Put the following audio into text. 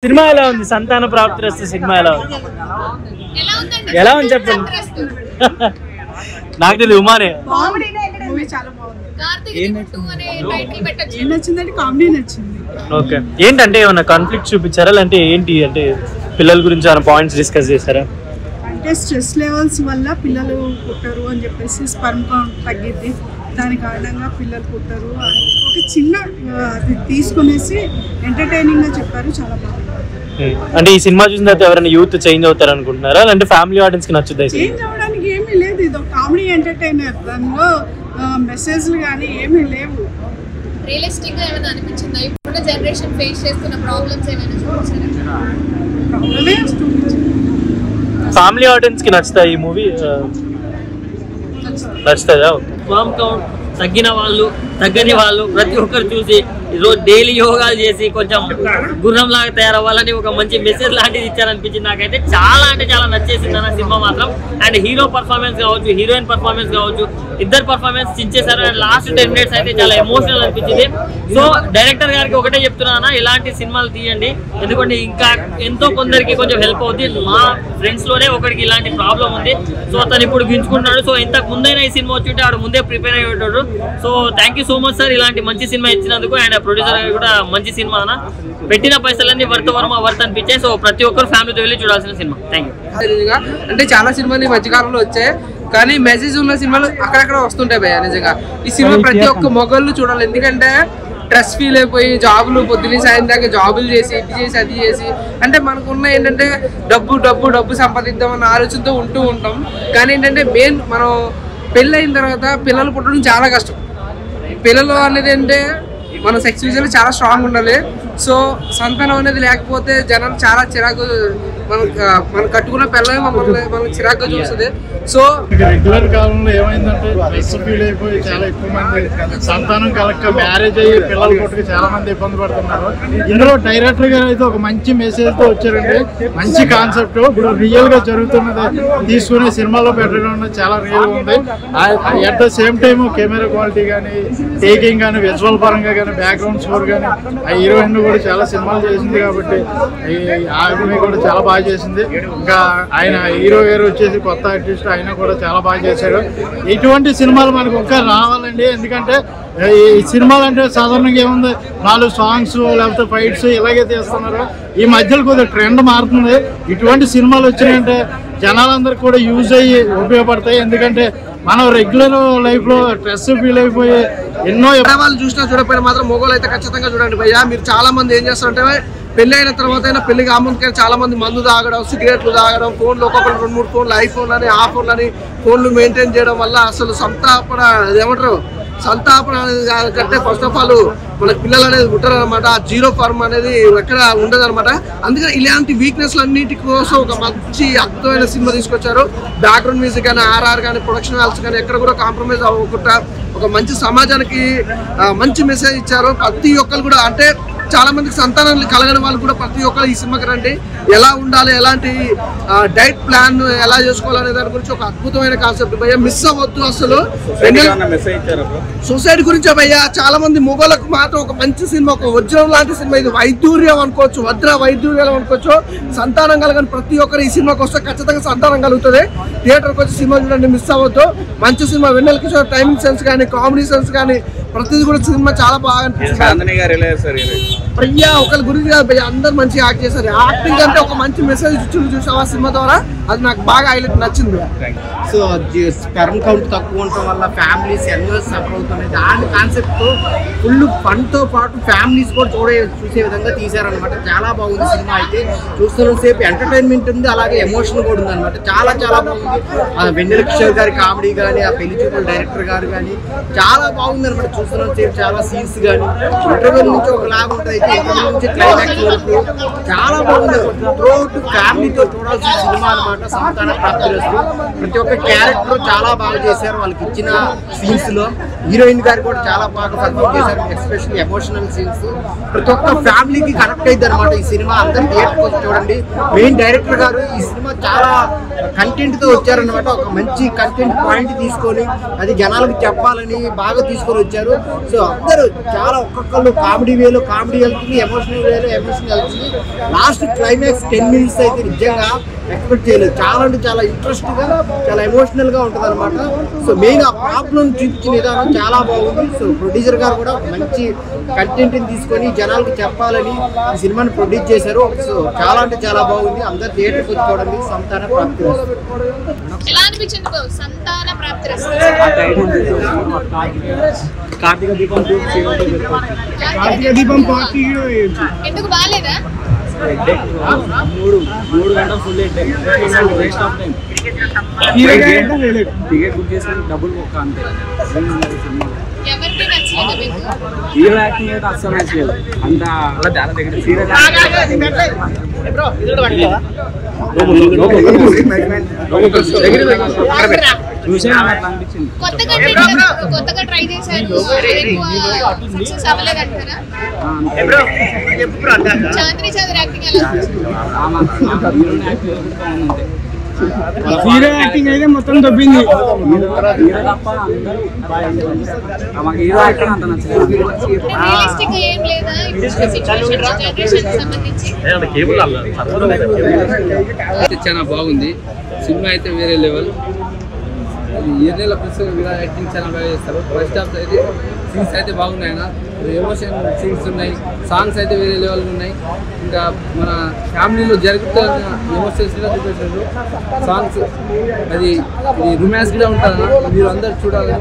Cinema ఎలా ఉంది? సంతాన ప్రాప్తిరస్తు సినిమా ఎలా ఉంది? ఎలా ఉంది చెప్పండి. నాకు తెలియదు ఉమానే. ఓకే, ఏంటంటే ఏమన్నా కాన్ఫ్లిక్ట్ చూపించారా? అంటే ఏంటి అంటే పిల్లల గురించి ఏమైనా పాయింట్స్ డిస్కస్ చేశారా? అంటే స్ట్రెస్ లెవెల్స్ వల్ల పిల్లలు పుట్టరు అని చెప్పేసి స్పర్మ్ కౌంట్ తగ్గిద్ది, దాని కారణంగా పిల్లలు పుట్టరు ఒక చిన్న తీసుకునేసి ఎంటర్టైనింగ్ గా చెప్పారు. చాలా బాగుంది. అంటే ఈ సినిమా చూసిన తర్వాత ఎవరైనా యూత్ చేంజ్ అవుతారు అనుకుంటున్నారా? అంటే ఫ్యామిలీ ఆడియన్స్ కి నచ్చుద్దా? చేంజ్ అవ్వడానికి ఏమీ లేదు, ఇది ఒక కామెడీ ఎంటర్టైనర్, దానిలో మెసేజ్లు కానీ ఏమీ లేవు. రియలిస్టిక్ గా ఏమైనా అనిపించిందా? ఇప్పుడు జనరేషన్ ఫేస్ చేస్తున్న ప్రాబ్లమ్స్ ఏమైనా చూపించారా? ప్రాబ్లమే ఫ్యామిలీ ఆడియన్స్ కి నచ్చుతా ఈ మూవీ? నచ్చుతుందా? స్పర్మ్ కౌంట్ తగ్గిన వాళ్ళు తగ్గని వాళ్ళు ప్రతి ఒక్కరు చూసి రోజు డైలీ యోగాలు చేసి కొంచెం గుర్రం లాగా తయారవ్వాలని ఒక మంచి మెసేజ్ లాంటిది ఇచ్చారనిపించింది. నాకైతే చాలా అంటే చాలా నచ్చేసింది అన్న సినిమా మాత్రం. అండ్ హీరో పర్ఫార్మెన్స్ కావచ్చు, హీరోయిన్ పర్ఫార్మెన్స్ కావచ్చు, ఇద్దరు పర్ఫార్మెన్స్ చించేశారు. అండ్ లాస్ట్ 10 minutes అయితే చాలా ఎమోషనల్ అనిపించింది. సో డైరెక్టర్ గారికి ఒకటే చెప్తున్నానా, ఇలాంటి సినిమాలు తీయండి, ఎందుకంటే ఇంకా ఎంతో కొందరికి కొంచెం హెల్ప్ అవుతుంది. మా ఫ్రెండ్స్ లోనే ఒకరికి ఇలాంటి ప్రాబ్లం ఉంది, సో అతను ఇప్పుడు గించుకుంటున్నాడు. సో ఇంతకు ముందైనా ఈ సినిమా వచ్చి ఉంటే ఆడు ముందే ప్రిపేర్ అయ్యి ఉంటాడు. So thank you so much sir ఇలాంటి మంచి సినిమా ఇచ్చినందుకు. అండ్ ప్రొడ్యూసర్ గారు కూడా మంచి సినిమా అన్న, పెట్టిన పైసలన్నీ వర్త్ అనిపించాయి. సో ప్రతి ఒక్కరు ఫ్యామిలీతో వెళ్ళి చూడాల్సిన సినిమా. Thank you. అంటే చాలా సినిమాలు ఈ మధ్యకాలంలో వచ్చాయి, కానీ మెసేజ్ ఉన్న సినిమాలు అక్కడక్కడ వస్తుంటాయి భయ్య. నిజంగా ఈ సినిమా ప్రతి ఒక్క మొగళ్ళు చూడాలి, ఎందుకంటే స్ట్రెస్ ఫీల్ అయిపోయి జాబులు పొద్దున్న సాయం దాకా జాబులు చేసి ఇది చేసి అది చేసి, అంటే మనకున్న ఏంటంటే డబ్బు సంపాదిద్దామన్న ఆలోచనతో ఉంటూ ఉంటాం. కానీ ఏంటంటే మెయిన్ మనం పెళ్ళి అయిన తర్వాత పిల్లలు పుట్టడం చాలా కష్టం. పిల్లలు అనేది అంటే మనం సెక్స్ విషయంలో చాలా స్ట్రాంగ్ ఉండాలి. సో సంతానం అనేది లేకపోతే జనాలు చాలా చిరాకు, మనం కట్టుకున్న పిల్లలే మనల్ని చిరాకుగా చూస్తుంది. సో రెగ్యులర్ కాలంలో ఏమైందంటే స్ట్రెస్ ఫీల్ అయిపోయి చాలా ఎక్కువ మంది సంతానం కలక్క మ్యారేజ్ అయ్యి పిల్లలు పుట్టుకు చాలా మంది ఇబ్బంది పడుతున్నారు. ఇందులో డైరెక్టర్ గారు అయితే ఒక మంచి మెసేజ్ తో వచ్చారండి. మంచి కాన్సెప్ట్, ఇప్పుడు రియల్ గా జరుగుతున్నది తీసుకునే సినిమాలో పెట్టడం చాలా రియల్ ఉంది. At the same time camera quality కానీ, టేకింగ్ కానీ, విజువల్ పరంగా కానీ, బ్యాక్గ్రౌండ్ స్కోర్ కానీ, ఆ హీరోయిన్ కూడా చాలా సినిమాలు చేసింది కాబట్టి ఆమె కూడా చాలా బాగా చేసింది. ఇంకా ఆయన హీరో గారు వచ్చేసి కొత్త ఆర్టిస్ట్, ఆయన కూడా చాలా బాగా చేశారు. ఇటువంటి సినిమాలు మనకు ఒక్క రావాలండి, ఎందుకంటే ఈ సినిమాలు అంటే సాధారణంగా ఏముంది, 4 సాంగ్స్ లేకపోతే ఫైట్స్ ఇలాగే తీస్తున్నారు. ఈ మధ్యలో కొద్దిగా ట్రెండ్ మారుతుంది. ఇటువంటి సినిమాలు వచ్చినాయంటే జనాలందరికీ కూడా యూజ్ అయ్యి ఉపయోగపడతాయి. ఎందుకంటే మనం రెగ్యులర్ లైఫ్ లో స్ట్రెస్ ఫీల్ అయిపోయి ఎన్నో వాళ్ళు చూసినా చూడకపోయినా మాత్రం మొగోళ్ళు అయితే ఖచ్చితంగా చూడండి భయ్యా. మీరు చాలా మంది ఏం చేస్తారంటే పెళ్లి అయిన తర్వాత అయినా పెళ్లికి ముందుకైనా చాలా మంది మందు తాగడం, సిగరెట్లు తాగడం, ఫోన్లు ఒక్కొక్కరు 2-3 ఫోన్లు, ఐఫోన్లు అని ఆ ఫోన్లు అని ఫోన్లు మెయింటైన్ చేయడం వల్ల అసలు సంతాపన అనేది కంటే ఫస్ట్ ఆఫ్ ఆల్ మనకు పిల్లలు అనేది పుట్టరు అనమాట. ఆ జీరో ఫార్మ్ అనేది ఎక్కడ ఉండదు అనమాట. అందుకని ఇలాంటి వీక్నెస్ అన్నిటి కోసం ఒక మంచి అద్భుతమైన సినిమా తీసుకొచ్చారు. బ్యాక్గ్రౌండ్ మ్యూజిక్ కానీ, ఆర్ఆర్ కానీ, ప్రొడక్షన్ వాల్స్ కానీ ఎక్కడ కూడా కాంప్రమైజ్ అవ్వకుండా ఒక మంచి సమాజానికి మంచి మెసేజ్ ఇచ్చారు. ప్రతి ఒక్కరు కూడా, అంటే చాలా మందికి సంతానాలు కలగని వాళ్ళు కూడా ప్రతి ఒక్కరు ఈ సినిమాకి రండి. ఎలా ఉండాలి, ఎలాంటి డైట్ ప్లాన్ ఎలా చేసుకోవాలనే దాని గురించి ఒక అద్భుతమైన కాన్సెప్ట్ భయ్య. మిస్ అవ్వద్దు అసలు. సొసైటీ గురించి భయ్య, చాలా మంది మొగలకు మాత్రం ఒక మంచి సినిమా, ఒక వజ్రం లాంటి సినిమా. ఇది వైద్యూర్యం అనుకోవచ్చు, వైద్యూర్యం అనుకోవచ్చు. సంతానం కలగని ప్రతి ఒక్కరు ఈ సినిమాకి వస్తే ఖచ్చితంగా సంతానం కలుగుతుంది. థియేటర్కి వచ్చి సినిమా చూడండి, మిస్ అవ్వద్దు. మంచి సినిమా. వెన్నెల కిషోర్ టైమింగ్ సెన్స్ కానీ, కామెడీ సెన్స్ కానీ ప్రతిదీ కూడా సినిమా చాలా బాగా అనిపిస్తుంది భయ్యా. ఒకరి గురించి కాదు భయ్య, అందరు మంచిగా యాక్ట్ చేశారు. యాక్టింగ్ అంటే ఒక మంచి మెసేజ్ చూసావా సినిమా ద్వారా, అది నాకు బాగా హైలైట్ నచ్చింది. సో స్పెర్మ్ కౌంట్ తక్కువ ఉండటం వల్ల ఫ్యామిలీస్ ఎన్నో సఫర్ అవుతున్నాయి. దాని కాన్సెప్ట్ ఫుల్ ఫన్తో పాటు ఫ్యామిలీస్ కూడా చూసే విధంగా తీశారనమాట. చాలా బాగుంది సినిమా. అయితే చూస్తున్న సేపు ఎంటర్టైన్మెంట్ ఉంది, అలాగే ఎమోషన్ కూడా ఉంది అనమాట. చాలా బాగుంది. వెన్నెల కిషోర్ గారి కామెడీ కానీ, ఆ పెళ్లి చూపుల డైరెక్టర్ గారు కానీ చాలా బాగుంది అనమాట. చూస్తున్న సేపు చాలా సీన్స్ కానీ ఇంటర్వ్యూ నుంచి ఒక లాగా ఉంటుంది, అయితే ఇంటర్వ్యూ నుంచి క్లైమాక్స్ వరకు చాలా బాగుంది. ఫ్యామిలీతో చూడాల్సిన సినిమా అనమాట. సంతాన ప్రాప్తిరస్తు. ప్రతి ఒక్క క్యారెక్టర్ చాలా బాగా చేశారు. వాళ్ళకి ఇచ్చిన సీన్స్ లో హీరోయిన్ గారు కూడా చాలా బాగా పర్ఫార్మ్ చేశారు. ఎస్పెషల్లీ ఎమోషనల్ సీన్స్ ప్రతి ఒక్క ఫ్యామిలీకి కనెక్ట్ అయింది అనమాట ఈ సినిమా. అందరు థియేటర్కి వచ్చి చూడండి. మెయిన్ డైరెక్టర్ గారు ఈ సినిమా చాలా కంటెంట్ తో వచ్చారనమాట. ఒక మంచి కంటెంట్ పాయింట్ తీసుకొని అది జనాలకు చెప్పాలని బాగా తీసుకొని వచ్చారు. సో అందరూ చాలా ఒక్కొక్కళ్ళు కామెడీ వేలో కామెడీ వెళ్తుంది, ఎమోషనల్ వేలో ఎమోషనల్ వెళ్తుంది. లాస్ట్ క్లైమాక్స్ 10 minutes అయితే నిజంగా ఎక్స్పెక్ట్ చేయలేదు. చాలా అంటే చాలా ఇంట్రెస్ట్ గా చాలా ఎమోషనల్ గా ఉంటుంది అనమాట. సో మెయిన్ ఆ ప్రాబ్లం చూపించిన విధానం చాలా బాగుంది. సో ప్రొడ్యూసర్ గారు కూడా మంచి కంటెంట్ తీసుకొని జనాలకు చెప్పాలని ఈ సినిమాని ప్రొడ్యూస్ చేశారు. సో చాలా అంటే చాలా బాగుంది. అందరు థియేటర్కి వచ్చి చూడండి. సంతాన ప్రాప్తి. ఎలా అనిపించింది బ్రో సంతాన ప్రాప్తిరస్తు? కార్తీక దీపం పార్టీ ఎందుకు బాగాలేదా? 3 గంటలు ఫుల్ టికెట్ బుక్ చేసుకుని డబ్బులు బుక్ అంతే. ఎవరికి నచ్చలేదు మీకు? హీరో యాక్టింగ్ అయితే అస్సలు నచ్చలేదు. అంత అలా చాలా దగ్గర సీరియస్ కొత్తగా ట్రై చేశారు, సక్సెస్ అవ్వలేదు అంటారా? చాంద్రీ చౌదరి యాక్టింగ్ ఎలా హీరో యాక్టింగ్ అయితే మొత్తం దొబ్బింది. హీరో యాక్టింగ్ అంత నచ్చలేదు. రియలిస్టిక్ గా ఏం లేదా సిచువేషన్ జనరేషన్ సంబంధించి? చాలా బాగుంది సినిమా అయితే వేరే లెవెల్. ఏదైనా పుస్తకం యాక్టింగ్ చాలా బాగా చేస్తారు. ఫస్ట్ హాఫ్ అయితే సీన్స్ అయితే బాగున్నాయి. ఎమోషన్ సీన్స్ ఉన్నాయి. సాంగ్స్ అయితే వేరే లెవెల్ ఉన్నాయి. ఇంకా మన ఫ్యామిలీలో జరుగుతున్న ఎమోషన్స్ కూడా చూపించారు. సాంగ్స్ అది రొమాన్స్ కూడా ఉంటుంది. మీరు అందరు చూడాలని